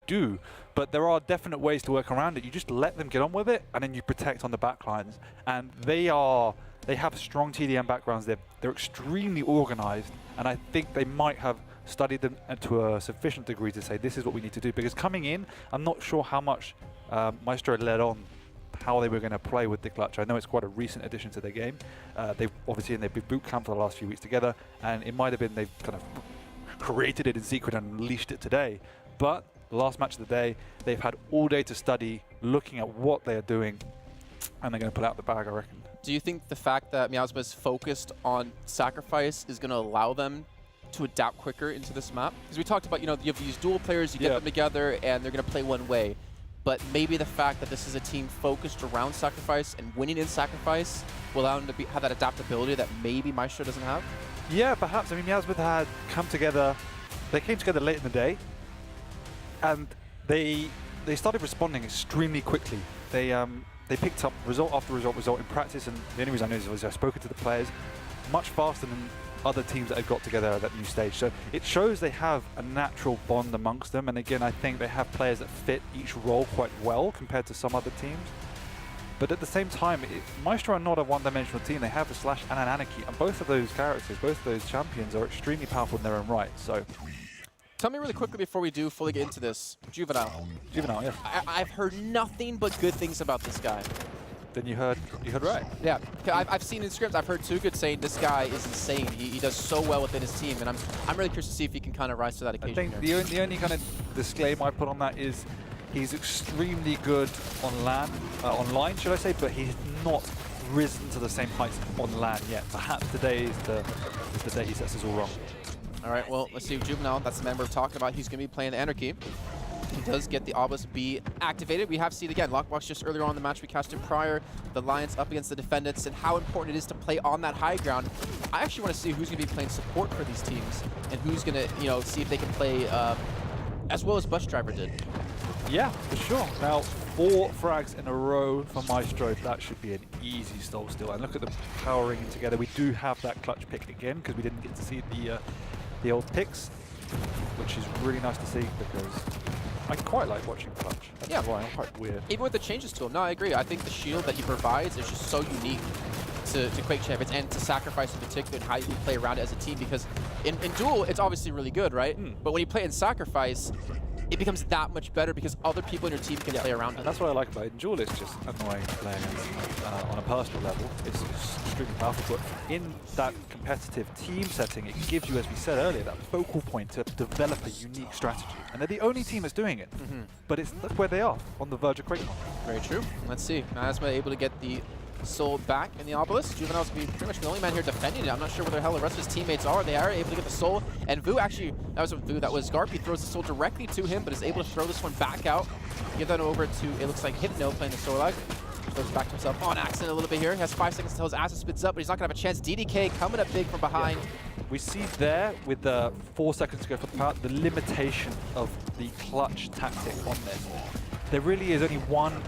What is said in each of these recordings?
do. But there are definite ways to work around it. You just let them get on with it, and then you protect on the backlines. And they have strong TDM backgrounds. They're extremely organized, and I think they might have studied them to a sufficient degree to say this is what we need to do. Because coming in, I'm not sure how much Myztro led on how they were going to play with the clutch. I know it's quite a recent addition to their game. They've obviously in their big boot camp for the last few weeks together, and it might have been they've kind of created it in secret and unleashed it today. But the last match of the day, they've had all day to study, looking at what they're doing, and they're going to pull out the bag, I reckon. Do you think the fact that Miasma is focused on sacrifice is going to allow them to adapt quicker into this map? Because we talked about, you have these dual players, you get them together, and they're going to play one way. But maybe the fact that this is a team focused around sacrifice and winning in sacrifice will allow them to have that adaptability that maybe Myztro doesn't have? Yeah, perhaps. I mean, Miasma had come together, they came together late in the day, and they started responding extremely quickly. They picked up result after result in practice, and the only reason I know is I've spoken to the players much faster than other teams that have got together at that new stage. So it shows they have a natural bond amongst them, and again, I think they have players that fit each role quite well compared to some other teams. But at the same time, Myztro are not a one-dimensional team. They have a Slash and an Anarchy, and both of those characters, both of those champions are extremely powerful in their own right. So tell me really quickly before we do fully get into this, Juvenile. Juvenile, yeah. I've heard nothing but good things about this guy. Then you heard right. Yeah, I've seen in scrims, I've heard too good saying this guy is insane. He does so well within his team, and I'm really curious to see if he can kind of rise to that occasion. I think the only kind of disclaimer I put on that is he's extremely good on LAN, online, should I say, but he's not risen to the same heights on LAN yet. Perhaps today is the day he sets us all wrong. All right, well, let's see if Juvenile, that's the man we're talking about. He's going to be playing the Anarchy. He does get the Obelisk B activated. We have seen again, Lockbox just earlier on in the match we casted prior, the Lions up against the Defendants, and how important it is to play on that high ground. I actually want to see who's going to be playing support for these teams, and who's going to, see if they can play as well as Bus Driver did. Yeah, for sure. Now, 4 frags in a row for Myztro. That should be an easy stall still. And look at them powering together. We do have that clutch pick again because we didn't get to see the old picks, which is really nice to see because I quite like watching clutch. That's why I'm quite weird. Even with the changes to him, no, I agree. I think the shield that he provides is just so unique to Quake champions and to Sacrifice in particular, and how you can play around it as a team. Because in duel, it's obviously really good, right? But when you play in Sacrifice, it becomes that much better because other people in your team can play around it. And that's what I like about it. In duel, it's just annoying playing on a personal level. It's extremely powerful, but in that competitive team setting, it gives you, as we said earlier, that focal point to develop a unique strategy. And they're the only team that's doing it. But look where they are, on the verge of Quake. Very true. Let's see. Miasma able to get the soul back in the Obelisk. Juvenile's be pretty much the only man here defending it. I'm not sure where the hell the rest of his teammates are. They are able to get the soul. And Vu actually, that wasn't Vu, that was GaRpY, throws the soul directly to him, but is able to throw this one back out. Give that over to, it looks like Hypno playing the soul lag. Throws back to himself on accident a little bit here. He has 5 seconds until his acid spits up, but he's not going to have a chance. DDK coming up big from behind. Yeah. We see there, with the 4 seconds to go for the power, the limitation of the clutch tactic on this. There really is only one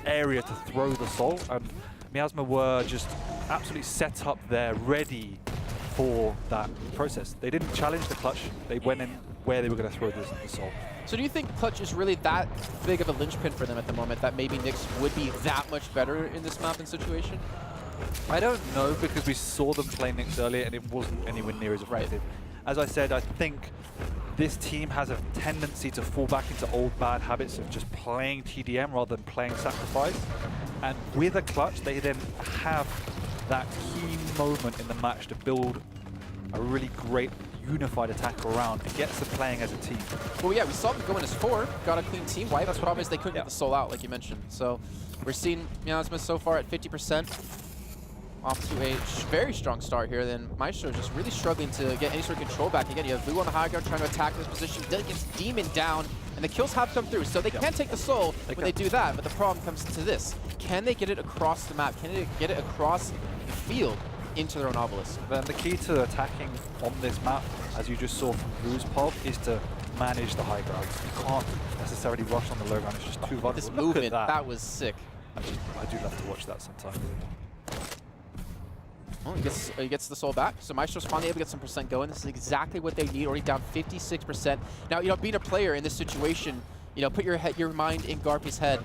area to throw the soul, and Miasma were just absolutely set up there, ready for that process. They didn't challenge the clutch. They went in where they were going to throw the soul. So do you think clutch is really that big of a linchpin for them at the moment, that maybe Nyx would be that much better in this map and situation? I don't know, because we saw them play Nyx earlier and it wasn't anywhere near as effective. As I said, I think this team has a tendency to fall back into old bad habits of just playing TDM rather than playing Sacrifice. And with a clutch, they then have that key moment in the match to build a really great unified attack around and gets them playing as a team. Well, yeah, we saw them go in as 4, got a clean team wipe. The problem is they couldn't get the soul out, like you mentioned. So we're seeing Miasma so far at 50%. Off to a very strong start here. Then Myztro just really struggling to get any sort of control back. Again, you have Vu on the high ground trying to attack this position. Then gets Demon down, and the kills have come through. So they can take the soul when they do that, but the problem comes to this. Can they get it across the map? Can they get it across the field into their own Obelisk? Then the key to attacking on this map, as you just saw from Vu's pop, is to manage the high ground. You can't necessarily rush on the low ground. It's just too vulnerable. This movement, that was sick. I do love to watch that sometimes. Well, he gets the soul back, so Myztro's finally able to get some percent going. This is exactly what they need, already down 56%. Now, being a player in this situation, You know, put your mind in GaRpY's head.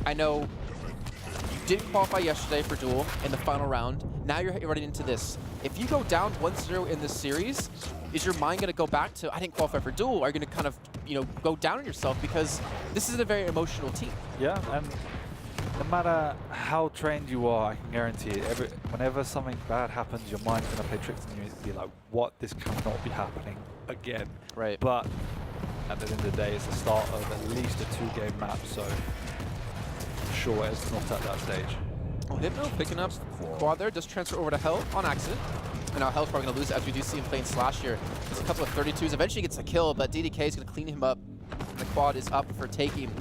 I know you didn't qualify yesterday for Duel in the final round. Now you're running into this. If you go down 1-0 in this series, is your mind going to go back to, I didn't qualify for Duel? Are you going to kind of, you know, go down on yourself? Because this is a very emotional team. Yeah, and no matter how trained you are, I can guarantee it, whenever something bad happens, your mind's going to play tricks on you and be like, what? This cannot be happening again. Right. But at the end of the day, it's the start of at least a 2-game map, so sure, it's not at that stage. Well, Hypno picking up quad there, does transfer over to Hell on accident. And now Hell's probably going to lose it, as we do see him playing Slash here. It's a couple of 32s, eventually gets a kill, but DDK is going to clean him up. The quad is up for taking.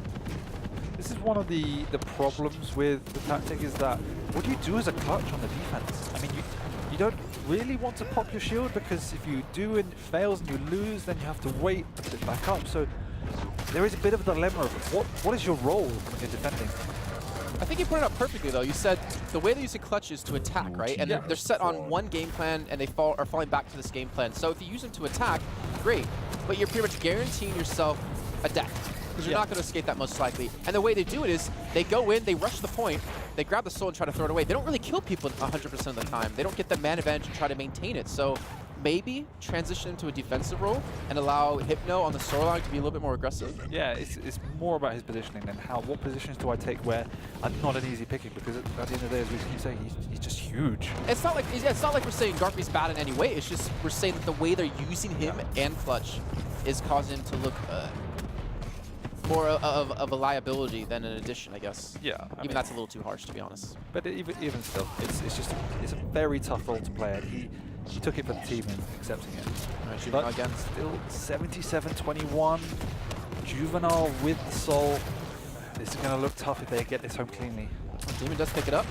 This is one of the problems with the tactic, is that what do you do as a clutch on the defense? I mean, you don't really want to pop your shield, because if you do and it fails and you lose, then you have to wait and put it back up. So there is a bit of a dilemma of what is your role when you're defending? I think you put it up perfectly, though. You said the way they use the clutch is to attack, right? And they're set on one game plan, and they are falling back to this game plan. So if you use them to attack, great. But you're pretty much guaranteeing yourself a death, because you're not going to escape that most likely. And the way they do it is they go in, they rush the point, they grab the soul and try to throw it away. They don't really kill people 100% of the time. They don't get the man advantage and try to maintain it. So maybe transition into a defensive role and allow Hypno on the soul line to be a little bit more aggressive. Yeah, it's more about his positioning than what positions do I take where are not an easy picking, because at the end of the day, as we keep saying, he's just huge. It's not like we're saying GaRpY's bad in any way. It's just we're saying that the way they're using him and clutch is causing him to look more of a liability than an addition, I guess. Yeah, I mean, that's a little too harsh, to be honest. But even still, it's a very tough role to play, and he took it for the team and accepting it. All right, but again. Still 77-21. Juvenile with the soul. This is going to look tough if they get this home cleanly. Demon does pick it up.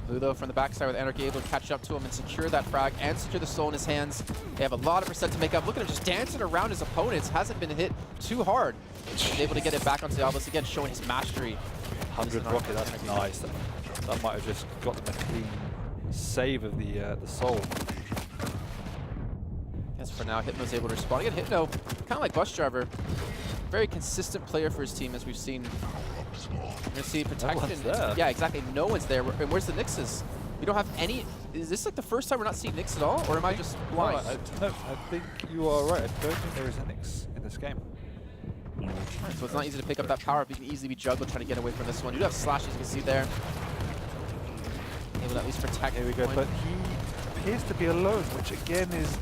Blue, though, from the backside with Anarchy able to catch up to him and secure that frag and secure the soul in his hands. They have a lot of percent to make up. Look at him just dancing around his opponents. Hasn't been hit too hard. He's able to get it back onto the Obelisk again, showing his mastery. 100 rocket, that's nice. That might have just got them a clean save of the soul. Yes, for now, Hypno's able to respond. Again, Hypno, kind of like Bus Driver, very consistent player for his team, as we've seen. We're going to see protection. Yeah, exactly. No one's there. And where's the Nyxes? We don't have any. Is this like the first time we're not seeing Nyx at all? Or am I just blind? No, I think you are right. I don't think there is a Nyx in this game. Right, so it's not easy to pick up that power up. You can easily be juggled trying to get away from this one. You do have Slash, as you can see there. Able to at least protect. Here we go. But he appears to be alone, which again is...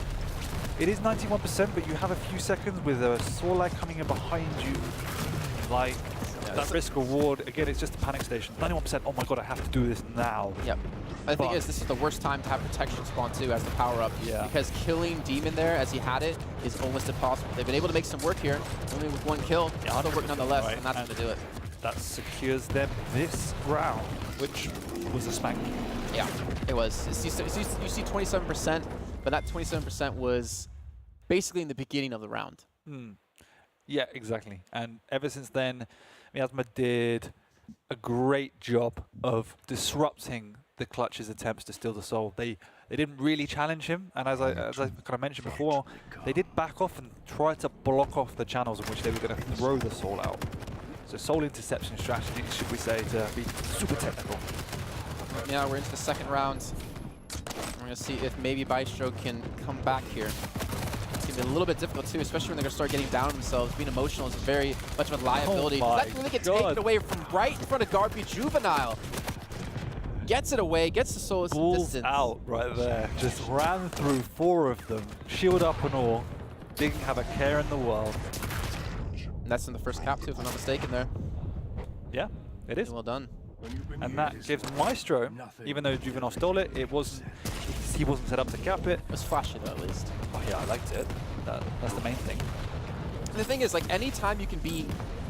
It is 91%, but you have a few seconds with a Sorlag coming in behind you. Like, that risk reward, again, it's just a panic station. 91%, oh my god, I have to do this now. Yep. The thing is, this is the worst time to have protection spawn too as the power up. Yeah. Because killing Demon there as he had it is almost impossible. They've been able to make some work here, only with one kill. Still working nonetheless, and that's going to do it. That secures them this round, which was a spank. Yeah, it was. You see 27%, but that 27% was basically in the beginning of the round. Yeah, exactly. And ever since then, Miasma did a great job of disrupting the Clutch's attempts to steal the soul. They didn't really challenge him, and as I kind of mentioned before, they did back off and try to block off the channels in which they were going to throw the soul out. So soul interception strategy, should we say, to be super technical. Yeah, we're into the second round. We're going to see if maybe Myztro can come back here. It's going to be a little bit difficult too, especially when they're going to start getting down on themselves. Being emotional is very much of a liability. That's going to get taken away from right in front of GaRpY. Juvenile gets it away, gets the soul distance. Out right there. Just ran through 4 of them, shield up and all. Didn't have a care in the world. And that's in the first cap too, if I'm not mistaken there. Yeah, it is. Well done. And that gives Myztro, even though Juvenile stole it, he wasn't set up to cap it. It was flashy though, at least. Oh yeah, I liked it. That's the main thing. And the thing is, like, anytime you can be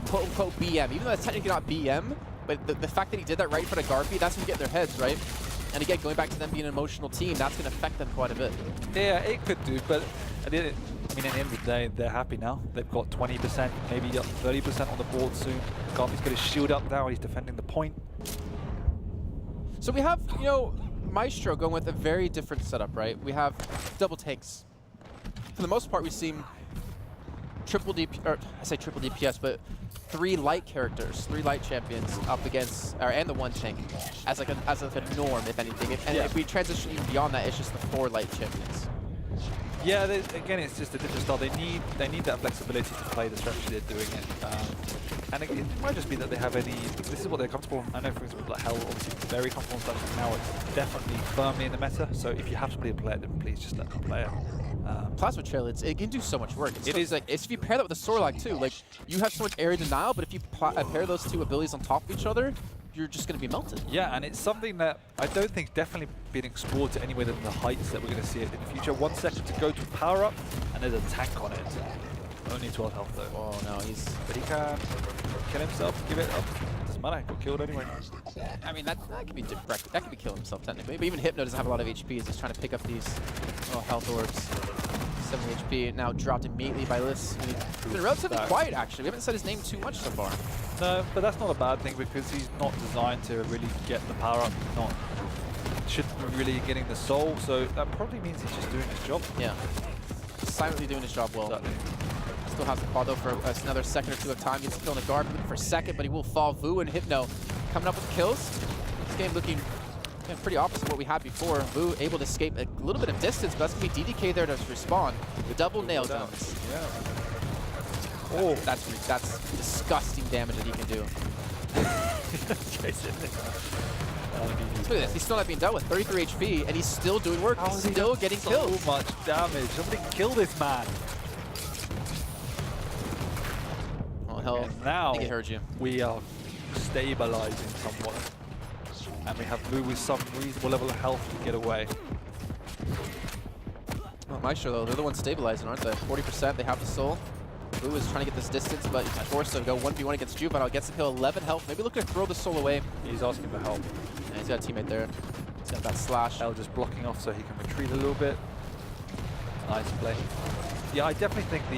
quote-unquote BM, even though that's technically not BM, but the fact that he did that right in front of GaRpY, that's when you get in their heads, right? And again, going back to them being an emotional team, that's going to affect them quite a bit. Yeah, it could do, but at the end of the day, they're happy now. They've got 20%, maybe up 30% on the board soon. GaRpY's got his shield up now, he's defending the point. So we have, you know, Myztro going with a very different setup, right? We have double takes. For the most part, we seem triple DP, or I say triple DPS, but 3 light characters, 3 light champions up against, and the 1 tank as like a norm, if anything. If we transition even beyond that, it's just the 4 light champions. Yeah, again, it's just a different style. They need that flexibility to play the strategy they're doing it. And it might just be that they have this is what they're comfortable. I know, for example, like Hell, obviously very comfortable in stuff. Now it's definitely firmly in the meta. So if you have somebody to play it, then please just let them play it. Plasma Trail, it can do so much work. If you pair that with a Sorlock too, like you have so much area denial, but if you pair those 2 abilities on top of each other, you're just going to be melted. Yeah, and it's something that I don't think definitely being explored to any way than the heights that we're going to see it in the future. 1 second to go to power up, and there's a tank on it. Only 12 health though. Oh no, But he can kill himself, give it up. Doesn't matter, got killed anyway. I mean, that could be direct. That could be killing himself technically. But even Hypno doesn't have a lot of HP as he's trying to pick up these health orbs. 7 HP, now dropped immediately by lithz. He's been relatively quiet actually. We haven't said his name too much so far. No, but that's not a bad thing because he's not designed to really get the power up. Shouldn't be really getting the soul, so that probably means he's just doing his job. Yeah, silently doing his job well. Exactly. Still has the quad though for another second or 2 of time. Gets a kill on the GaRpY, looking for a second, but he will fall. Vu and Hypno coming up with kills. This game looking pretty opposite of what we had before. Vu able to escape a little bit of distance, but that's going to be DDK there to respawn. Double nail guns. Yeah. Oh, that's disgusting damage that he can do. Look at this, he's still not being dealt with. 33 HP, and he's still doing work. He's still getting kills. So much damage. Somebody kill this man. Oh hell! And now I think it heard you. We are stabilizing somewhat, and we have Vu with some reasonable level of health to get away. Well, Myztro though, they're the ones stabilizing, aren't they? 40%. They have the soul. Vu is trying to get this distance, but he's forced to go 1v1 against Juvenile. Gets the kill, 11 health. Maybe looking to throw the soul away. He's asking for help. Yeah, he's got a teammate there. He's got that slash. Hell just blocking off so he can retreat a little bit. Nice play. Yeah, I definitely think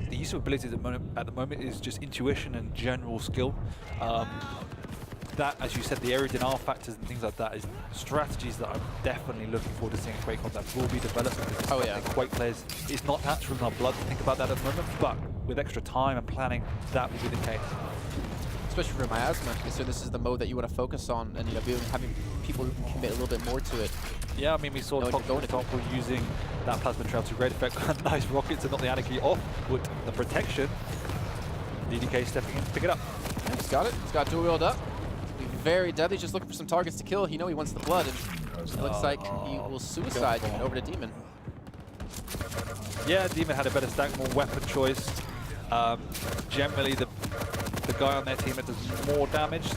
the use of abilities at the moment is just intuition and general skill. That, as you said, the area denial factors and things like that is strategies that I'm definitely looking forward to seeing in Quake that will be developed. Oh yeah. Quake players, it's not natural in our blood to think about that at the moment, but with extra time and planning, that will be the case. Especially for Miasma, so this is the mode that you want to focus on, and having people commit a little bit more to it. Yeah, I mean, we saw Top using that plasma trail to great effect. Nice rockets and not the anarchy off, but the protection. DDK stepping in to pick it up. Yeah, he's got it. He's got dual wheeled up. Very deadly, just looking for some targets to kill. He wants the blood, and it looks like he will suicide going over to Demon. Yeah, Demon had a better stack, more weapon choice. Generally, the guy on their team that does more damage,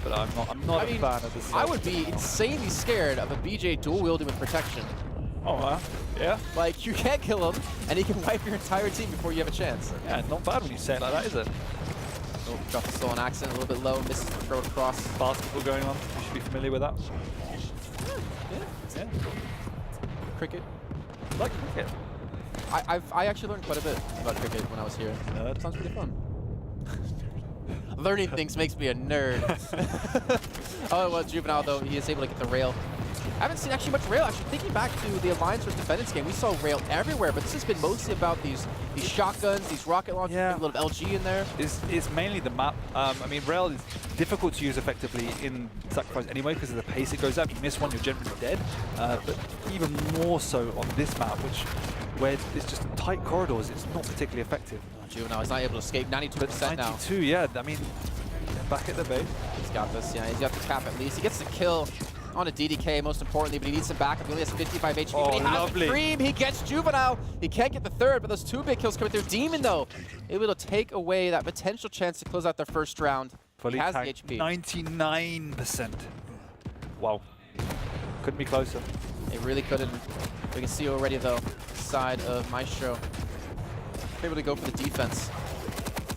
but I'm not a fan of this. I would be insanely scared of a BJ dual wielding with protection. Oh, yeah. Like, you can't kill him, and he can wipe your entire team before you have a chance. Yeah, not bad when you say it like that, is it? Oh, drop the soul on accident, a little bit low, misses the throw across. Basketball going on, you should be familiar with that. Yeah. Cricket. I like cricket. I actually learned quite a bit about cricket when I was here. It sounds pretty fun. Learning things makes me a nerd. Oh, well, Juvenile, though, he is able to get the rail. I haven't seen actually much rail. Actually, thinking back to the Alliance vs. Defendants game, we saw rail everywhere, but this has been mostly about these shotguns, these rocket launchers, a little LG in there. It's mainly the map. I mean, rail is difficult to use effectively in Sacrifice anyway because of the pace it goes up. You miss one, you're generally dead. But even more so on this map, where it's just tight corridors, it's not particularly effective. Oh, Juvenile is not able to escape. 92% now. 92, yeah. I mean, back at the base. He's got this. Yeah, he's got the cap at least. He gets the kill on a DDK, most importantly, but he needs some backup. He only has 55 HP, but he has the cream. He gets Juvenile. He can't get the third, but those 2 big kills coming through. Demon, though, able to take away that potential chance to close out their first round. Fully he has the tanked, HP. 99%. Wow. Couldn't be closer. It really couldn't. We can see already, though, side of Myztro able to go for the defense.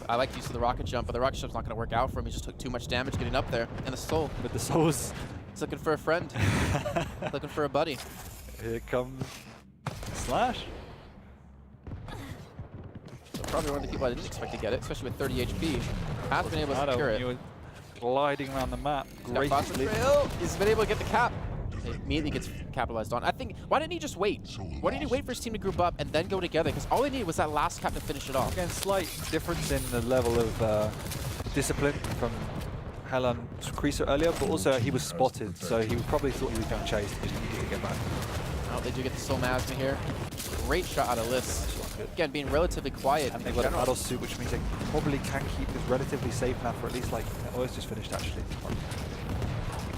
I like the use of the rocket jump, but the rocket jump's not going to work out for him. He just took too much damage getting up there. And the soul. But the soul's... He's looking for a friend. Looking for a buddy. Here comes Slash. So probably one of the people I didn't expect to get it, especially with 30 HP. Has been able to secure it. He was gliding around the map gracefully. He's been able to get the cap. It immediately gets capitalized on. I think, why didn't he just wait? Why didn't he wait for his team to group up and then go together? Because all they needed was that last cap to finish it off. Again, slight difference in the level of discipline from Helen Creaser earlier, but also he was spotted, so he probably thought he was going to chase. He just needed to get back. Oh, they do get the Soul Miasma here. Great shot out of lithz. Again, being relatively quiet. And they've got a battle suit, which means they probably can keep this relatively safe now for at least like, oh, it's just finished actually.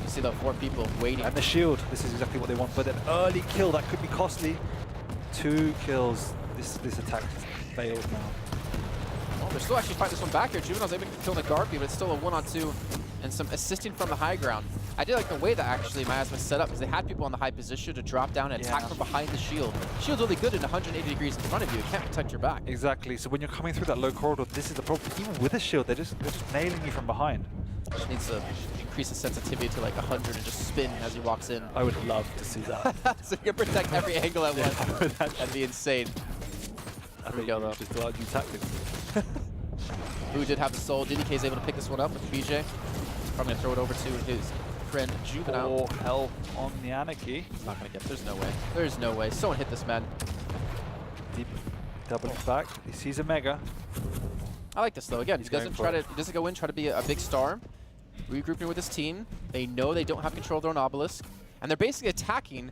You see the 4 people waiting. And the shield, this is exactly what they want, but an early kill, that could be costly. 2 kills, this attack failed now. Oh, they're still actually fighting this one back here. Juvenile's able to kill the GaRpY, but it's still a 1-on-2 and some assisting from the high ground. I did like the way that actually Miasma set up, because they had people in the high position to drop down and attack from behind the shield. Shield's only good in 180 degrees in front of you. It can't protect your back. Exactly. So when you're coming through that low corridor, this is the problem. Even with a shield, they're just nailing you from behind. Just needs to increase the sensitivity to like 100 and just spin as he walks in. I would love to see that. So you can protect every angle at once. That'd be insane. There we go, though. Just allowed you tactics. Who did have the soul. DDK is able to pick this one up with BJ. Probably gonna throw it over to his friend Juvenile. 4 health on the Anarchy. He's not gonna get. There's no way. There's no way. Someone hit this man. Deep doubling back. He sees a mega. I like this though. Again, he doesn't go in, try to be a big star. Regrouping with his team. They know they don't have control of their own obelisk, and they're basically attacking.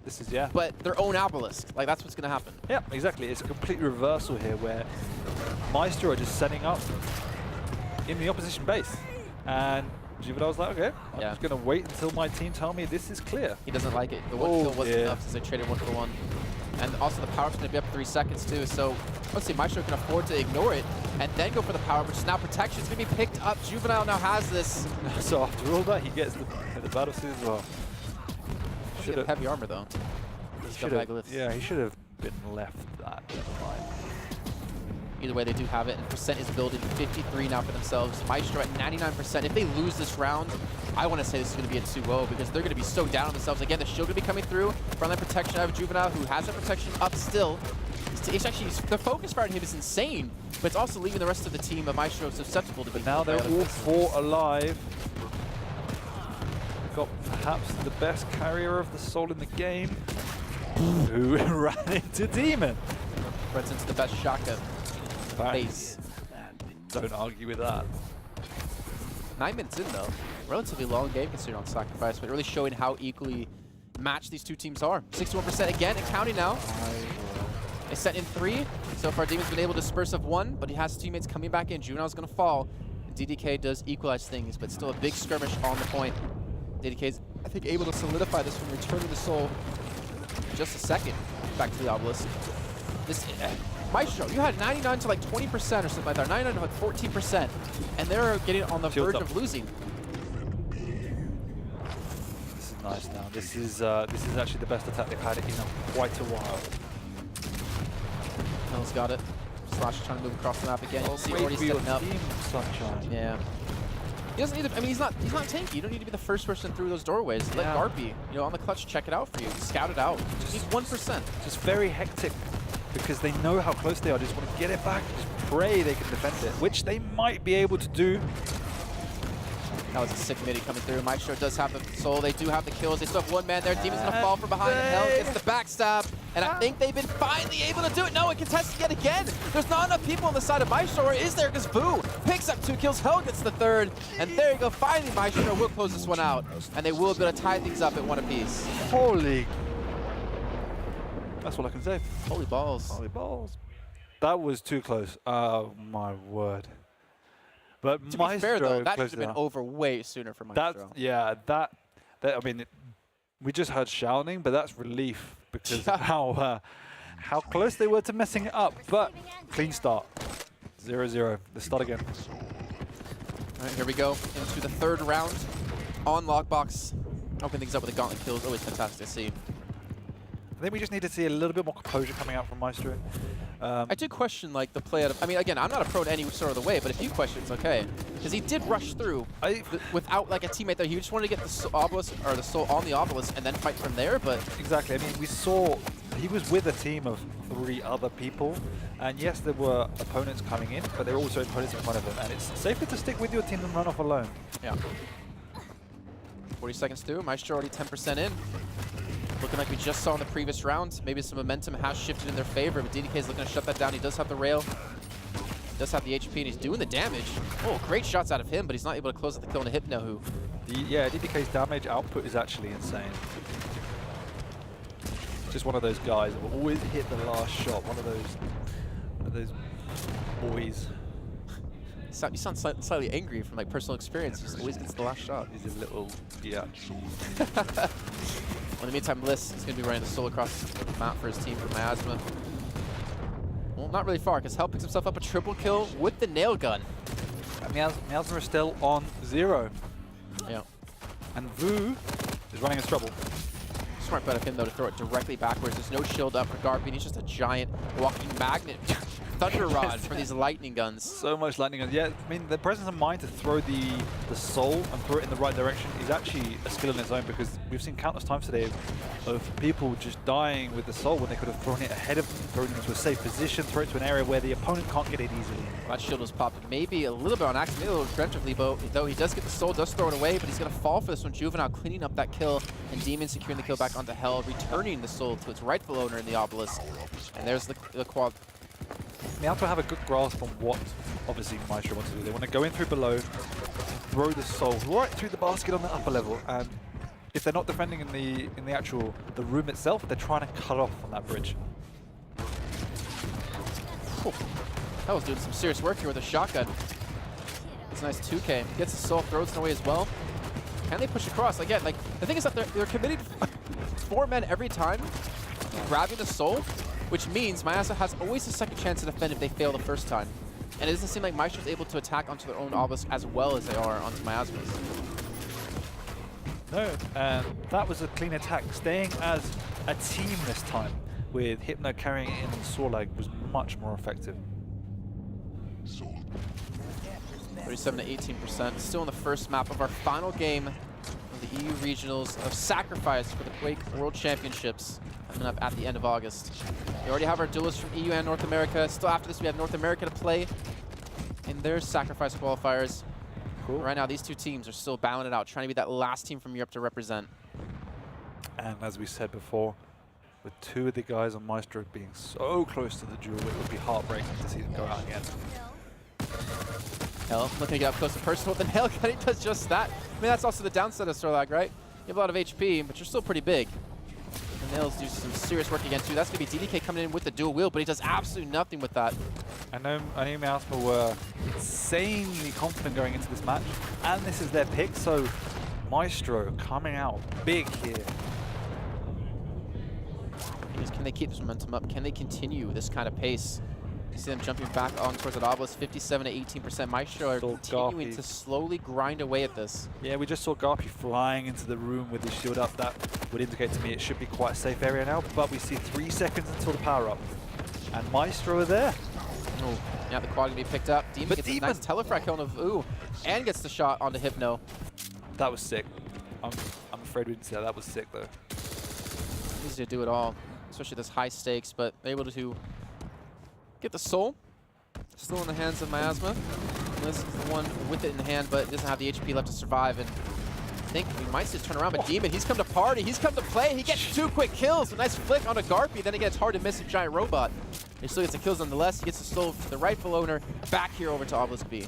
This is but their own obelisk. Like that's what's gonna happen. Yeah, exactly. It's a complete reversal here, where Myztro are just setting up in the opposition base, and Juvenile's like, okay, I'm just gonna wait until my team tell me this is clear. He doesn't like it. The 1 kill wasn't enough since they traded 1 for 1. And also the power's going to be up 3 seconds too, so let's see, Myztro can afford to ignore it and then go for the power, which is now protection. It's going to be picked up. Juvenile now has this. So after all that, he gets the battle suit as well. Should have heavy armor though. Yeah, he should have been left that. Never mind. Either way, they do have it, and percent is building 53 now for themselves. Myztro at 99%. If they lose this round, I want to say this is going to be a 2-0 because they're going to be so down on themselves. Again, the shield going to be coming through. Frontline protection out of Juvenile, who has that protection up still. It's actually, the focus fire on him is insane, but it's also leaving the rest of the team of Myztro susceptible to be. But now they're all 4 alive. Got perhaps the best carrier of the soul in the game, who ran into Demon. Runs into the best shotgun. Base. Don't argue with that. 9 minutes in though. Relatively long game considering on sacrifice, but really showing how equally matched these two teams are. 61% again and counting now. They set in 3. So far Demon's been able to disperse of 1, but he has teammates coming back in. Juvenile's gonna fall. DDK does equalize things, but still a big skirmish on the point. DDK's, I think, able to solidify this from returning the soul. Just a second. Back to the obelisk. This Myztro, you had 99 to like 20% or something like that. 99 to like 14%, and they're getting on the verge of losing. This is nice now. This is actually the best attack they've had in quite a while. Hell's got it. Slash trying to move across the map again. You see already setting up. Sunshine. Yeah. He doesn't need to, I mean, he's not tanky. You don't need to be the first person through those doorways. Let GaRpY, on the clutch, check it out for you. Scout it out. Just need 1%. Just very hectic because they know how close they are. Just want to get it back. Just pray they can defend it, which they might be able to do. That was a sick midi coming through. Myztro does have the soul. They do have the kills. They still have 1 man there. Demon's going to fall from behind. And Hell gets the backstab. And I think they've been finally able to do it. No, it contested yet again. There's not enough people on the side of Myztro. Or is there? Because Vu picks up 2 kills. Hell gets the 3rd. And there you go. Finally, Myztro will close this one out. And they will be able to tie things up at 1 apiece. Holy. That's all I can say. Holy balls. Holy balls. That was too close. Oh, my word. But to be fair, though, that should have been enough. over way sooner for Myztro. I mean, we just heard shouting, but that's relief because of how close they were to messing it up. But clean start, 0-0. Let's start again. All right, here we go into the 3rd round on Lockbox. Open things up with the gauntlet kills. Always fantastic to see. I think we just need to see a little bit more composure coming out from Myztro. I did question like the play out of, I mean, again, I'm not a pro in any sort of the way, but a few questions, okay. Because he did rush through without like a teammate there. He just wanted to get the obelisk or the soul on the obelisk and then fight from there, but... Exactly, I mean, we saw he was with a team of 3 other people, and yes, there were opponents coming in, but there were also opponents in front of them, and it's safer to stick with your team than run off alone. Yeah. 40 seconds through. Myztro already 10% in. Looking like we just saw in the previous round. Maybe some momentum has shifted in their favor, but DDK is looking to shut that down. He does have the rail. He does have the HP, and he's doing the damage. Oh, great shots out of him, but he's not able to close out the kill on a hypno who. Yeah, DDK's damage output is actually insane. Just one of those guys that will always hit the last shot. One of those boys. You sound slightly angry from like personal experience. He just always gets the last shot. He's a little biatch. In the meantime, lithz is going to be running the solo across the map for his team from Miasma. Well, not really far, because Hell picks himself up a triple kill with the nail gun. And Miasma is still on 0. Yeah. And Vu is running into trouble. Smart bet of him, though, to throw it directly backwards. There's no shield up for GaRpY, and he's just a giant walking magnet. Thunder rod for these lightning guns. So much lightning guns. Yeah, I mean, the presence of mind to throw the soul and throw it in the right direction is actually a skill in its own, because we've seen countless times today of people just dying with the soul when they could have thrown it ahead of them, thrown it into a safe position, throw it to an area where the opponent can't get it easily. That shield was popped maybe a little bit on accident, maybe a little preemptively, though he does get the soul, does throw it away, but he's going to fall for this one. Juvenile cleaning up that kill, and Demon securing the kill back onto Hell, returning the soul to its rightful owner in the obelisk. And there's the quad. Miasma have a good grasp on what, obviously, Myztro wants to do. They want to go in through below, and throw the soul right through the basket on the upper level, and if they're not defending in the actual room itself, they're trying to cut off on that bridge. Whew. That was doing some serious work here with a shotgun. It's a nice 2K. Gets the soul, throws it away as well. Can they push across? Again, like, the thing is that they're committed 4 men every time, grabbing the soul, which means Miasma has always a second chance to defend if they fail the first time. And it doesn't seem like Myztro's able to attack onto their own obelisk as well as they are onto Miasma's. No, and that was a clean attack. Staying as a team this time, with Hypno carrying it in and Sorlag was much more effective. 37 to 18%. Still in the first map of our final game of the EU Regionals of Sacrifice for the Quake World Championships coming up at the end of August. We already have our duelists from EU and North America. Still after this, we have North America to play in their Sacrifice qualifiers. Cool. Right now, these two teams are still battling it out, trying to be that last team from Europe to represent. And as we said before, with 2 of the guys on Myztro being so close to the duel, it would be heartbreaking to see them go out again. Hell, looking to get up close and personal with the nail gun, he does just that. I mean, that's also the downside of Sorlag, right? You have a lot of HP, but you're still pretty big. The nails do some serious work against you. That's going to be DDK coming in with the dual wheel, but he does absolutely nothing with that. I know Miasma were insanely confident going into this match, and this is their pick, so Myztro coming out big here. Can they keep this momentum up? Can they continue this kind of pace? You see them jumping back on towards the obelisk, 57 to 18%. Myztro are continuing to slowly grind away at this. Yeah, we just saw GaRpY flying into the room with his shield up. That would indicate to me it should be quite a safe area now, but we see 3 seconds until the power up. And Myztro are there. Oh, yeah, the quad gonna be picked up. Demon gets a nice telefrag kill on Vu, and gets the shot onto Hypno. That was sick. I'm afraid we didn't see that. That was sick, though. Easy to do it all, especially this high stakes, but they're able to get the soul. Still in the hands of Miasma. This is the one with it in the hand, but doesn't have the HP left to survive. And I think we might see it turn around, but Demon, he's come to party, he's come to play. He gets 2 quick kills. A nice flick onto GaRpY, then again, it's hard to miss a giant robot. He still gets the kills nonetheless. He gets the soul for the rightful owner back here over to Obelisk B.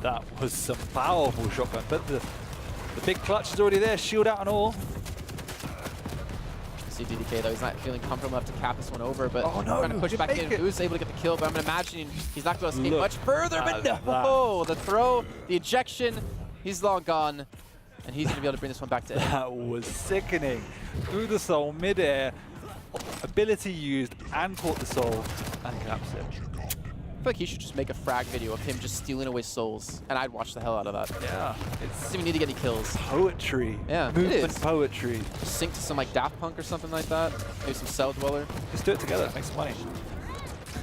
That was some powerful shotgun, but the big clutch is already there, shield out and all. See DDK though, he's not feeling comfortable enough to cap this one over, but trying to push back in. Who's able to get the kill, but I'm imagining he's not going to escape much further, but no! The throw, the ejection, he's long gone, and he's going to be able to bring this one back to end. That was sickening. Through the soul, mid-air, ability used, and caught the soul, and caps it. I feel like he should just make a frag video of him just stealing away souls, and I'd watch the hell out of that. Yeah. Doesn't even need to get any kills. Poetry. Yeah, movement it is. Poetry. Just sync to some like Daft Punk or something like that. Maybe some Cell Dweller. Just do it together, make some money.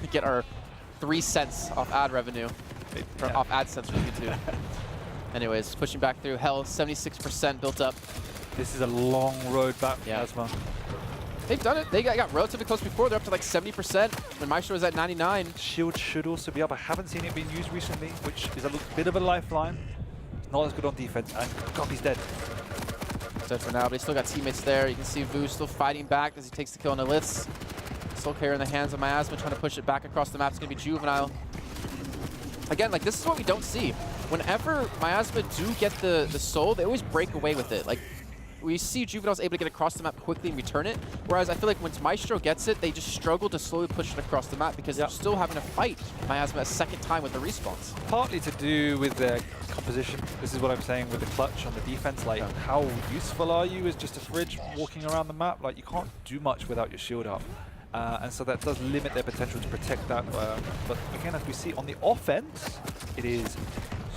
We get our 3 cents off ad revenue. Or off AdSense from YouTube. Anyways, pushing back through Hell, 76% built up. This is a long road back for Miasma. They've done it. They got relatively close before. They're up to like 70%. When Myztro was at 99. Shield should also be up. I haven't seen it being used recently, which is a bit of a lifeline. It's not as good on defense. And GaRpY's dead. dead for now, but he's still got teammates there. You can see Vu still fighting back as he takes the kill on the lithz. Soul Carrier in the hands of Miasma, trying to push it back across the map. It's going to be Juvenile. Again, like, this is what we don't see. Whenever Miasma do get the soul, they always break away with it. Like, we see Juvenile's able to get across the map quickly and return it, whereas I feel like once Myztro gets it, they just struggle to slowly push it across the map because they're still having to fight Miasma a second time with the respawns. Partly to do with their composition. This is what I'm saying with the clutch on the defense. Like, how useful are you as just a fridge walking around the map? Like, you can't do much without your shield up. And so that does limit their potential to protect that. But again, as we see on the offense, it is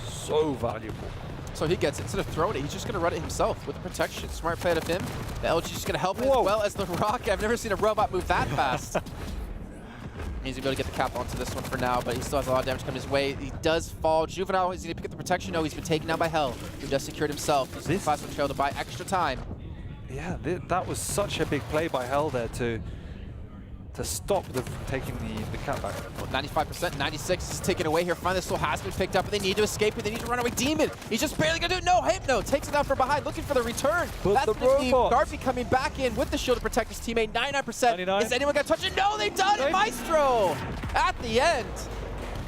so valuable. So he gets it. Instead of throwing it, he's just going to run it himself with the protection. Smart play out of him. The LG's just going to help him as well as the rocket. I've never seen a robot move that fast. He's going to be able to get the cap onto this one for now, but he still has a lot of damage coming his way. He does fall. Juvenile, is he going to pick up the protection? No, he's been taken down by Hell, who just secured himself. Using the plasma trail to buy extra time. Yeah, that was such a big play by Hell there to stop them from taking the cap back. Well, 95%, 96 is taken away here. Finally, the soul has been picked up, but they need to escape it. They need to run away. Demon, he's just barely going to do it. No, hypno takes it down from behind, looking for the return. But that's the going to be robot. GaRpY coming back in with the shield to protect his teammate. 99%. 99. Is anyone going to touch it? No, they've done it. Myztro at the end.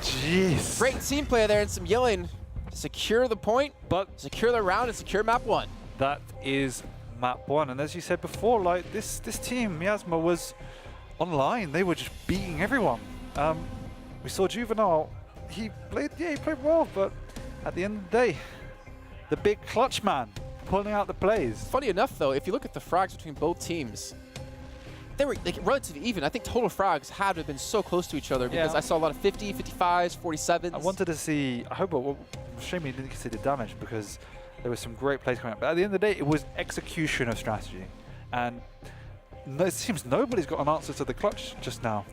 Jeez. Great team play there and some yelling to secure the point, But secure the round, and secure map 1. that is map 1. And as you said before, like this team, Miasma, was online. They were just beating everyone. We saw Juvenile. He played well, but at the end of the day, the big clutch man pulling out the plays. Funny enough, though, if you look at the frags between both teams, they were like relatively even. I think total frags had to have been so close to each other because I saw a lot of 50, 55s, 47s. I wanted to see. I hope. Well, shame you didn't see the damage because there was some great plays coming up. But at the end of the day, it was execution of strategy, and it seems nobody's got an answer to the clutch just now.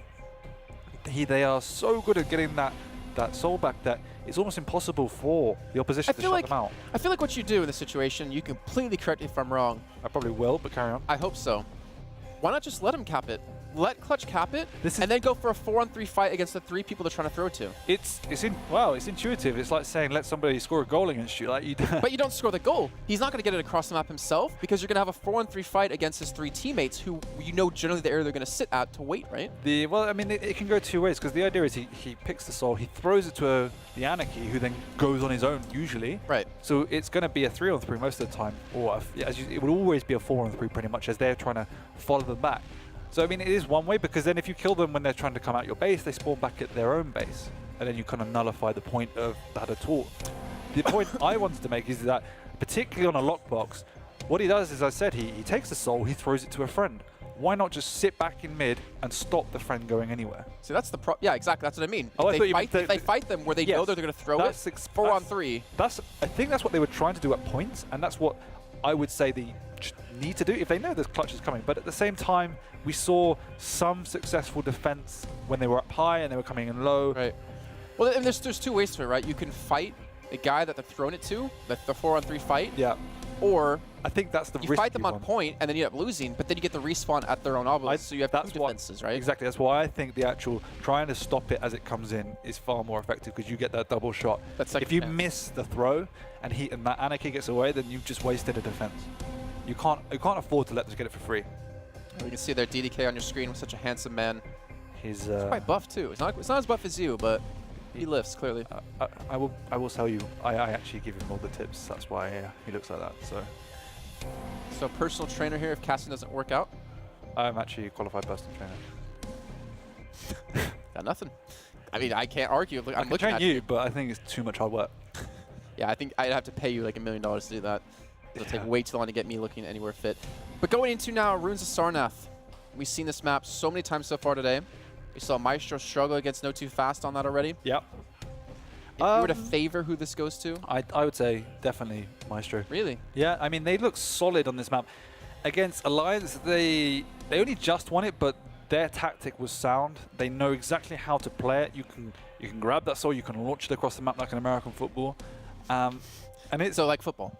They are so good at getting that soul back that it's almost impossible for the opposition to shut them out. I feel like what you do in this situation, you completely correct me if I'm wrong. I probably will, but carry on. I hope so. Why not just let him cap it? Let Clutch cap it, and then go for a 4-on-3 fight against the 3 people they're trying to throw to. It's intuitive. It's like saying let somebody score a goal against you. Like But you don't score the goal. He's not going to get it across the map himself because you're going to have a 4-on-3 fight against his 3 teammates who you know generally the area they're going to sit at to wait, right? Well, I mean, it can go 2 ways because the idea is he picks the soul, he throws it to the Anarchy, who then goes on his own usually. Right. So it's going to be a 3-on-3 most of the time, or it would always be a 4-on-3 pretty much as they're trying to follow them back. So, I mean, it is one way, because then if you kill them when they're trying to come out your base, they spawn back at their own base. And then you kind of nullify the point of that at all. The point I wanted to make is that, particularly on a lockbox, what he does is, as I said, he takes the soul, he throws it to a friend. Why not just sit back in mid and stop the friend going anywhere? So that's the yeah, exactly. That's what I mean. Oh, if they fight them where they know they're going to throw it, 4-on-3. I think that's what they were trying to do at points, and that's what I would say they need to do if they know this clutch is coming. But at the same time, we saw some successful defense when they were up high and they were coming in low. Right. Well, and there's 2 ways to it, right? You can fight the guy that they're throwing it to, the 4-on-3 fight. Yeah. Or I think that's the you fight them on point and then you end up losing, but then you get the respawn at their own obelisk, so you have 2 defenses, right? Exactly. That's why I think the actual trying to stop it as it comes in is far more effective, because you get that double shot. If you miss the throw and that Anarchy gets away, then you've just wasted a defense. You can't afford to let them get it for free. You can see their DDK on your screen with such a handsome man. He's quite buff too. It's not as buff as you, but he lifts clearly. I will tell you. I actually give him all the tips. That's why he looks like that. So personal trainer here if casting doesn't work out. I'm actually a qualified personal trainer. Got nothing. I mean, I can't argue. I'm looking at you, but I think it's too much hard work. Yeah, I think I'd have to pay you like $1 million to do that. It'll take way too long to get me looking anywhere fit. But going into now, Runes of Sarnath. We've seen this map so many times so far today. We saw Myztro struggle against No Too Fast on that already. Yep. If you were to favor who this goes to? I would say definitely Myztro. Really? Yeah, I mean, they look solid on this map. Against Alliance, they only just won it, but their tactic was sound. They know exactly how to play it. You can grab that soul, you can launch it across the map like an American football. And it's so like football.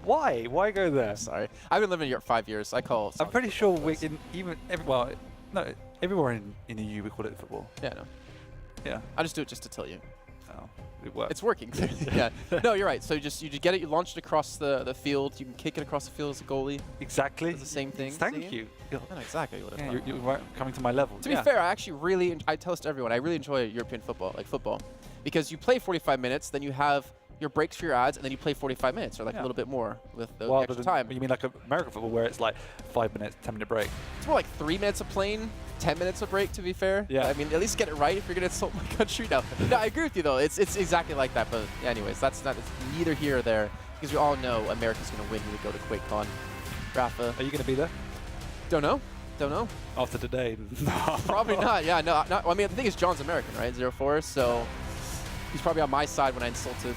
Why? Why go there? Sorry. I've been living in Europe 5 years. I'm pretty sure everywhere in the EU we call it football. Yeah, no. Yeah. I just do it just to tell you. Oh, it works. It's working. Yeah. No, you're right. So you just get it, you launch it across the field, you can kick it across the field as a goalie. Exactly. It's the same thing. Thank you. No, exactly. What Yeah, you're coming to my level. To be fair, I actually really, I tell this to everyone, I really enjoy European football, like football, because you play 45 minutes, then you have your breaks for your ads, and then you play 45 minutes, or like a little bit more with the extra time. You mean like American football, where it's like 5 minutes, 10-minute break? It's more like 3 minutes of playing, 10 minutes of break, to be fair. Yeah. I mean, at least get it right if you're going to insult my country. No, I agree with you, though. It's exactly like that. But anyways, it's neither here or there, because we all know America's going to win when we go to QuakeCon. Rafa. Are you going to be there? Don't know. Don't know. After today? Probably not. Yeah, no. I mean, the thing is, John's American, right? 04, so he's probably on my side when I insulted.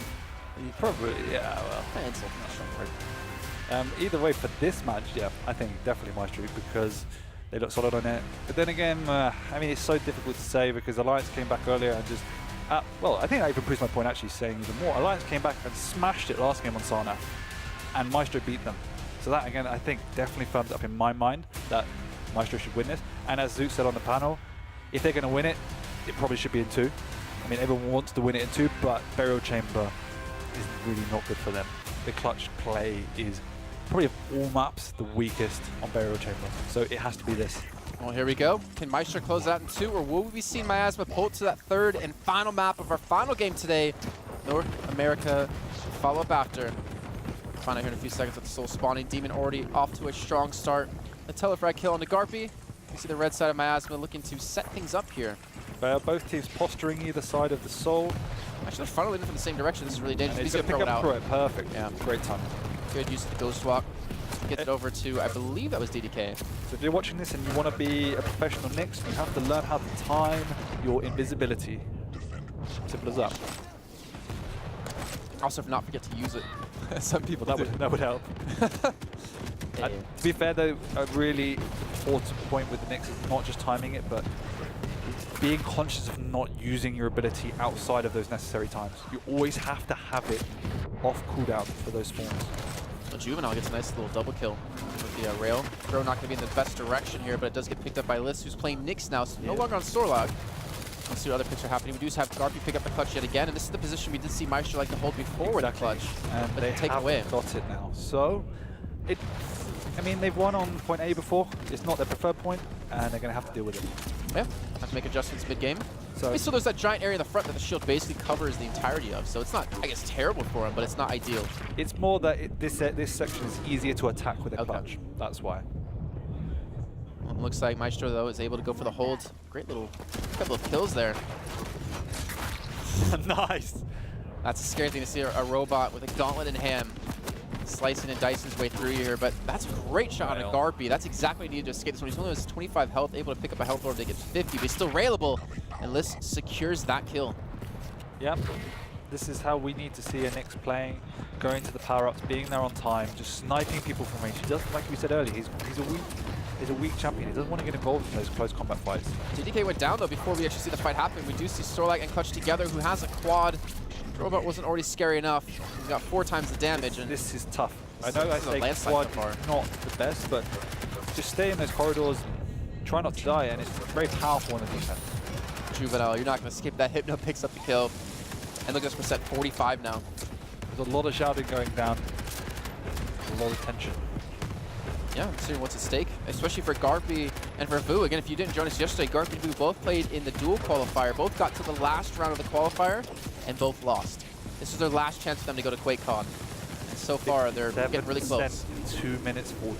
Probably, yeah. Well, I insulted that strong word. Either way, for this match, yeah, I think definitely Myztro, because they look solid on it. But then again, I mean, it's so difficult to say because Alliance came back earlier and just, well, I think I even proves my point actually saying even more. Alliance came back and smashed it last game on Sana, and Myztro beat them. So that, again, I think definitely firms up in my mind that Myztro should win this. And as Zoot said on the panel, if they're going to win it, it probably should be in 2. I mean, everyone wants to win it in 2, but Burial Chamber is really not good for them. The clutch play is probably of all maps the weakest on Burial Chamber, so it has to be this. Well, here we go. Can Myztro close it out in 2, or will we be seeing Miasma pull it to that 3rd and final map of our final game today? North America follow up after. Find out here in a few seconds with the soul spawning. Demon already off to a strong start. The telefrag kill on the GaRpY. You see the red side of Miasma looking to set things up here. Both teams posturing either side of the soul. Actually, they're funneling in from the same direction. This is really dangerous. He's He's going to throw it out. Perfect. Yeah. Great time. Good use of the ghost walk. Gets it over to, I believe that was DDK. So if you're watching this and you want to be a professional Nyx, you have to learn how to time your invisibility. Simple as that. Also, not forget to use it. Some people do. That would help. To be fair though, a really important point with the Nyx is not just timing it, but being conscious of not using your ability outside of those necessary times. You always have to have it off cooldown for those spawns. So Juvenile gets a nice little double kill with the rail. Throw not going to be in the best direction here, but it does get picked up by lithz, who's playing Nyx now, so no longer on Storlag. Let's see what other picks are happening. We do have GaRpY pick up the clutch yet again, and this is the position we did see Myztro like to hold before with the clutch, and but they take it away. Got it now. So, I mean, they've won on point A before. It's not their preferred point, and they're going to have to deal with it. Yeah, have to make adjustments mid-game. So there's that giant area in the front that the shield basically covers the entirety of, so it's not, I guess, terrible for him, but it's not ideal. It's more that this section is easier to attack with a clutch. That's why. Well, it looks like Myztro, though, is able to go for the hold. Great little couple of kills there. Nice. That's a scary thing to see, a robot with a gauntlet in hand slicing and dicing his way through here, but that's a great shot on a GaRpY. That's exactly what he needed to escape this one. He's only has 25 health, able to pick up a health orb to get 50, but he's still railable, and lithz secures that kill. Yep. This is how we need to see a Nyx playing, going to the power-ups, being there on time, just sniping people from range. He doesn't, like we said earlier, he's a weak champion. He doesn't want to get involved in those close combat fights. DDK went down, though, before we actually see the fight happen. We do see Storlag and Clutch together, who has a quad. Robot wasn't already scary enough. He's got 4 times the damage. And this is tough. I know I say quad not the best, but just stay in those corridors, try not to die, and it's very powerful in the defense. Juvenile, you're not going to skip that. Hypno picks up the kill. And look at this percent, 45 now. There's a lot of shouting going down. A lot of tension. Yeah, considering what's at stake, especially for GaRpY and for Vu. Again, if you didn't join us yesterday, GaRpY and Vu both played in the dual qualifier, both got to the last round of the qualifier, and both lost. This is their last chance for them to go to QuakeCon. And so far, they're getting really close. 2 minutes 40.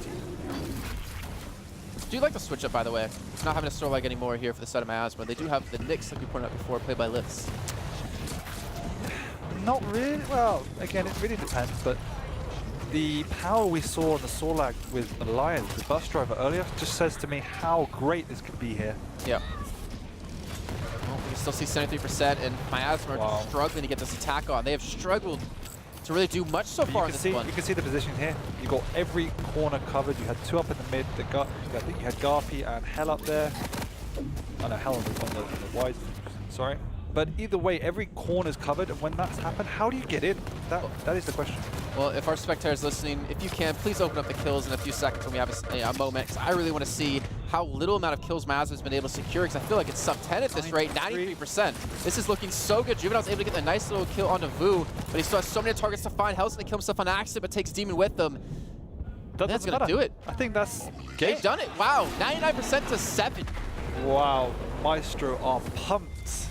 Do you like the switch up, by the way? It's not having a Storlag anymore here for the side of Miasma. They do have the Nyx, like we pointed out before, played by lithz. Not really. Well, again, it really depends, but the power we saw on the Storlag with Alliance, the bus driver earlier, just says to me how great this could be here. Yeah. Well, we can still see 73%, and Miasma are struggling to get this attack on. They have struggled to really do much so far in this one. You can see the position here. You got every corner covered. You had 2 up in the mid. I think you had GaRpY and Hell up there. Oh no, Hell on the wide. Sorry. But either way, every corner's covered, and when that's happened, how do you get in? That is the question. Well, if our spectators listening, if you can, please open up the kills in a few seconds when we have a moment, because I really want to see how little amount of kills Miasma has been able to secure, because I feel like it's sub 10 at this rate, 93%. This is looking so good. Juvenile's able to get a nice little kill onto Vu, but he still has so many targets to find. Hell's going to kill himself on accident, but takes Demon with them. That's going to do it. I think that's... They've done it. Wow, 99% to 7. Wow, Myztro are pumped.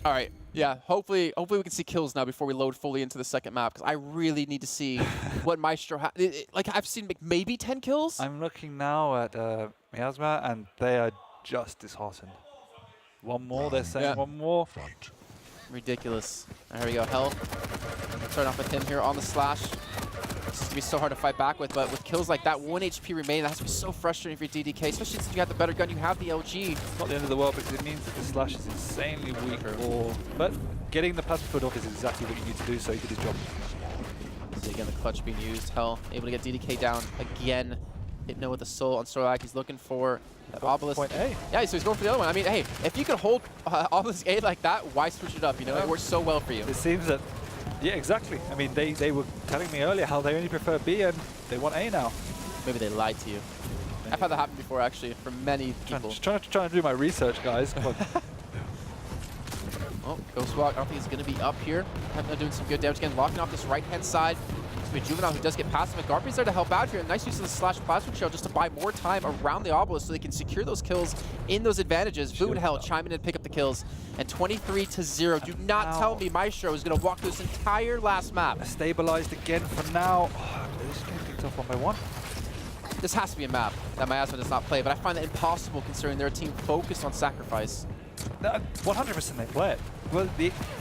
All right. Yeah, hopefully we can see kills now before we load fully into the second map, because I really need to see what Myztro has. Like, I've seen maybe 10 kills. I'm looking now at Miasma, and they are just disheartened. One more, they're saying one more. Ridiculous. There we go, Hell. Starting off with him here on the slash. This is going to be so hard to fight back with, but with kills like that, 1 HP remaining, that has to be so frustrating for your DDK, especially since you have the better gun, you have the LG. It's not the end of the world, because it means that the slash is insanely weak. But getting the plasma foot off is exactly what you need to do, so he did his job. So again, the clutch being used. Hell, able to get DDK down again. Hypno with the soul on Sorlag. He's looking for that obelisk. Point A. Yeah, so he's going for the other one. I mean, hey, if you can hold obelisk A like that, why switch it up? You know, it works so well for you. It seems that, yeah, exactly. I mean, they were telling me earlier how they only prefer B and they want A now. Maybe they lied to you. I've had that happen before, actually, for many people. Just trying to do my research, guys. Come on. Oh, Ghostwalk, I don't think he's going to be up here. Hypno doing some good damage again, locking off this right-hand side. It's going to be Juvenile who does get past him. GaRpY's there to help out here. Nice use of the slash plasma shell just to buy more time around the obelisk so they can secure those kills in those advantages. Vu and Hell chime in and pick up the kills. And 23-0. Do not tell me Myztro is going to walk through this entire last map. Stabilized again for now. Oh, this is getting picked off 1 by 1. This has to be a map that Miasma does not play, but I find that impossible considering they're a team focused on sacrifice. 100% they play it. Well,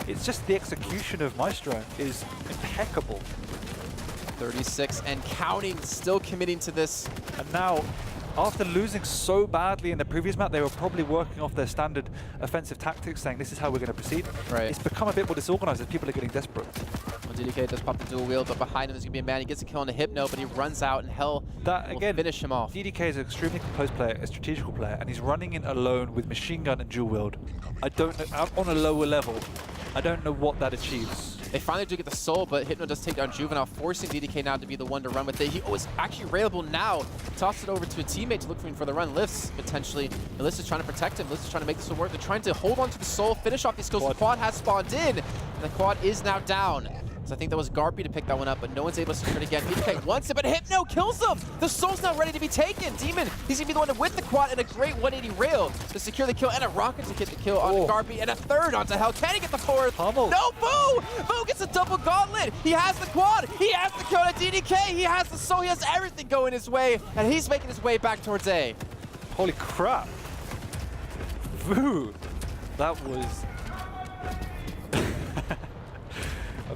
it's just the execution of Myztro is impeccable. 36 and counting, still committing to this. And now, after losing so badly in the previous map, they were probably working off their standard offensive tactics, saying this is how we're going to proceed. Right. It's become a bit more disorganized as people are getting desperate. Well, DDK does pop the dual wield, but behind him there's going to be a man. He gets a kill on the Hypno, but he runs out, and Hell will finish him off. DDK is an extremely composed player, a strategical player, and he's running in alone with machine gun and dual wield. I don't know, on a lower level, I don't know what that achieves. They finally do get the soul, but Hypno does take down Juvenile, forcing DDK now to be the one to run with it. He is actually railable now. Toss it over to a teammate to look for the run. lithz, potentially. lithz is trying to protect him. lithz is trying to make this work. They're trying to hold on to the soul, finish off these kills. The quad has spawned in, and the quad is now down. So I think that was GaRpY to pick that one up, but no one's able to secure it again. DDK wants it, but Hypno kills him! The soul's not ready to be taken! Demon, he's gonna be the one with the quad and a great 180 rail to secure the kill, and a rocket to get the kill onto GaRpY, and a third onto Hell. Can he get the fourth? Pummel. No, Vu! Vu gets a double gauntlet! He has the quad! He has the kill to DDK! He has the soul! He has everything going his way, and he's making his way back towards A. Holy crap! Vu! That was...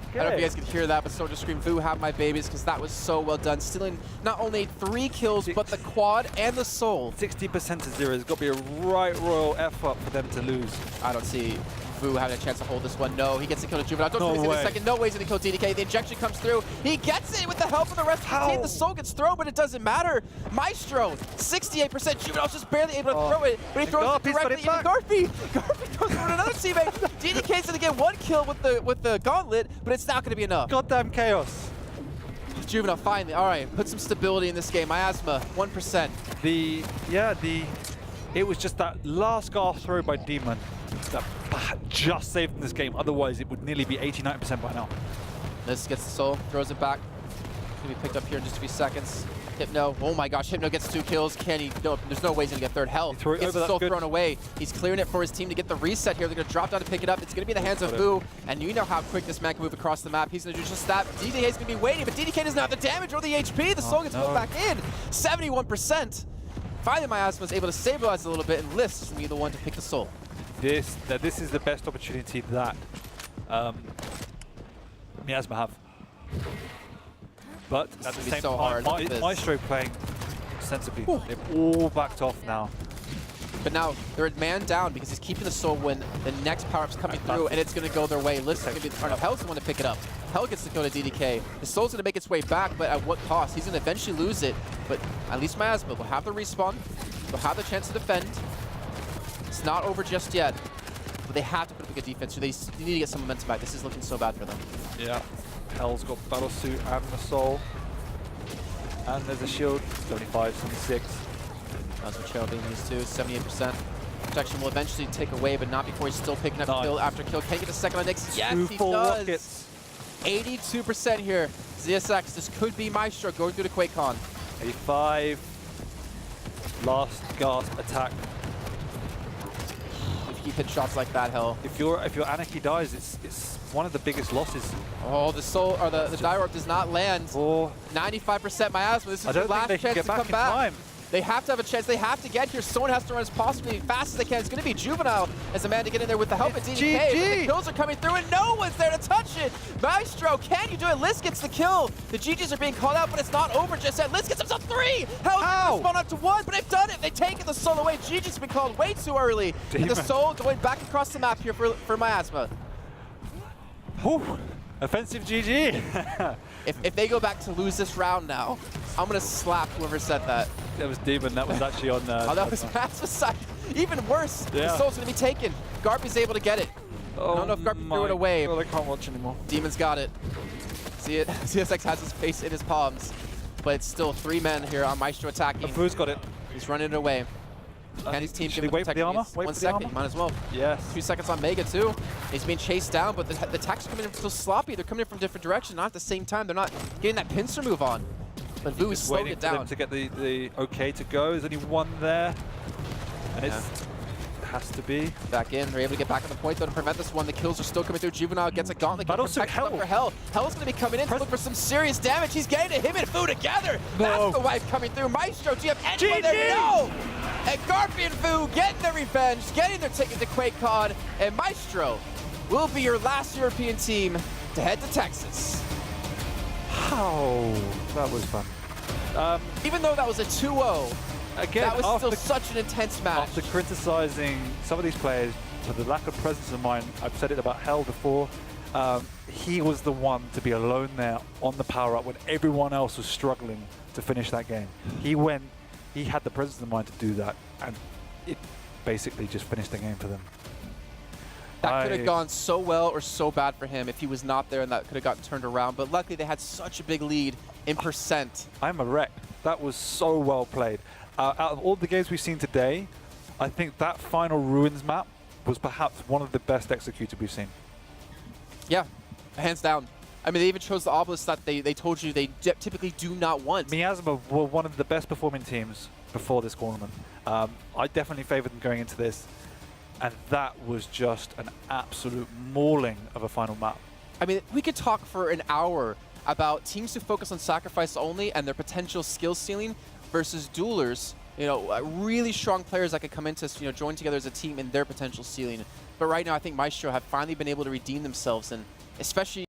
I don't know if you guys could hear that, but so just scream, Vu, have my babies, because that was so well done. Stealing not only 3 kills, but the quad and the soul. 60% to 0. It's got to be a right royal effort for them to lose. I don't see Vu having a chance to hold this one. No, he gets a kill to Juvenile. Don't no way. Second. No way he's going to kill DDK. The injection comes through. He gets it with the help of the rest of the team. The soul gets thrown, but it doesn't matter. Myztro, 68%. Juvenile's just barely able to throw it, but he throws it directly into GaRpY. GaRpY goes for another teammate. DDK's going to get 1 kill with the gauntlet, but it's not going to be enough. Goddamn chaos. Juvenile finally. All right, put some stability in this game. Miasma, 1%. It was just that last gasp throw by Demon that just saved in this game. Otherwise, it would nearly be 89% by now. This gets the soul, throws it back. It's going to be picked up here in just a few seconds. Hypno, oh my gosh, Hypno gets 2 kills. Can he? No, there's no way he's going to get third. Hell, gets the soul thrown away. He's clearing it for his team to get the reset here. They're going to drop down to pick it up. It's going to be in the hands of Vu, and you know how quick this man can move across the map. He's going to do just that. DDK is going to be waiting, but DDK doesn't have the damage or the HP. The soul gets pulled back in. 71%. Finally, Miasma is able to stabilize a little bit, and lithz is going to be the one to pick the soul. This is the best opportunity that Miasma have. But at the same time, Myztro playing sensibly. They've all backed off now. But now they're a man down because he's keeping the soul when the next power-up's coming through, and it's going to go their way. lithz is going to be the front of Hell's the one to pick it up. Hell gets to go to DDK. The soul's going to make its way back, but at what cost? He's going to eventually lose it, but at least Miasma will have the respawn. They'll have the chance to defend. It's not over just yet. but they have to put up a good defense. So they need to get some momentum back. This is looking so bad for them. Yeah. Hell's got Battle Suit and the Soul. And there's a shield. 75, 76. That's what Cheryl being used to. 78%. Protection will eventually take away, but not before he's still picking up kill after kill. Can he get a second on Nyx? Yes, he does. Rockets. 82% here. ZSX, this could be Myztro going through the Quake con. 85. Last gasp attack. If you keep hitting shots like that, hell. If your Anarchy dies, it's one of the biggest losses. Oh, the soul or the GaRpY does not land. 95% Miasma. This is their last chance to come back. They have to have a chance. They have to get here. Someone has to run as possibly fast as they can. It's going to be Juvenile as a man to get in there with the help of DDK. But the kills are coming through and no one's there to touch it. Myztro, can you do it? lithz gets the kill. The GGs are being called out, but it's not over just yet. lithz gets himself 3. How? Spawn up to 1, but they've done it. They've taken the soul away. GG's been called way too early. And the soul going back across the map here for Miasma. Whew. Offensive GG. If they go back to lose this round now, I'm going to slap whoever said that. That was Demon. That was actually on... oh, that was Miasma's side. Even worse. Yeah. The soul's going to be taken. GaRpY's able to get it. Oh, I don't know if GaRpY threw it away. Well, I can't watch anymore. Demon's got it. See it? ZSX has his face in his palms. But it's still 3 men here on Myztro attacking. Fu's got it. He's running it away. Can his team should he wait for the armor? Wait 1 for second. the armor? Might as well. Yes. 2 seconds on Mega too. He's being chased down, but the attacks are coming in so sloppy. They're coming in from different directions. Not at the same time. They're not getting that pincer move on. But Vu is slowing it down. To get the okay to go. There's only 1 there. And it has to be. Back in. They're able to get back on the point though to prevent this one. The kills are still coming through. Juvenile gets a gauntlet. But also Hell. For Hell. Hell's going to be coming in to look for some serious damage. He's getting to him and Vu together. That's the wipe coming through. Myztro, do you have anyone there? No! And GaRpY and Vu getting their revenge, getting their ticket to QuakeCon, and Myztro will be your last European team to head to Texas. How? That was fun. Even though that was a 2-0, again, that was still such an intense match. After criticizing some of these players for the lack of presence of mind, I've said it about Hell before, he was the one to be alone there on the power-up when everyone else was struggling to finish that game. He had the presence of mind to do that, and it basically just finished the game for them. That could have gone so well or so bad for him if he was not there, and that could have gotten turned around. But luckily, they had such a big lead in percent. I'm a wreck. That was so well played. Out of all the games we've seen today, I think that final Ruins map was perhaps one of the best executed we've seen. Yeah, hands down. I mean, they even chose the obelisk that they told you they typically do not want. Miasma were one of the best performing teams before this tournament. I definitely favored them going into this, and that was just an absolute mauling of a final map. I mean, we could talk for an hour about teams who focus on sacrifice only and their potential skill ceiling versus duelers, really strong players that could come into, join together as a team in their potential ceiling. But right now, I think Myztro have finally been able to redeem themselves, and especially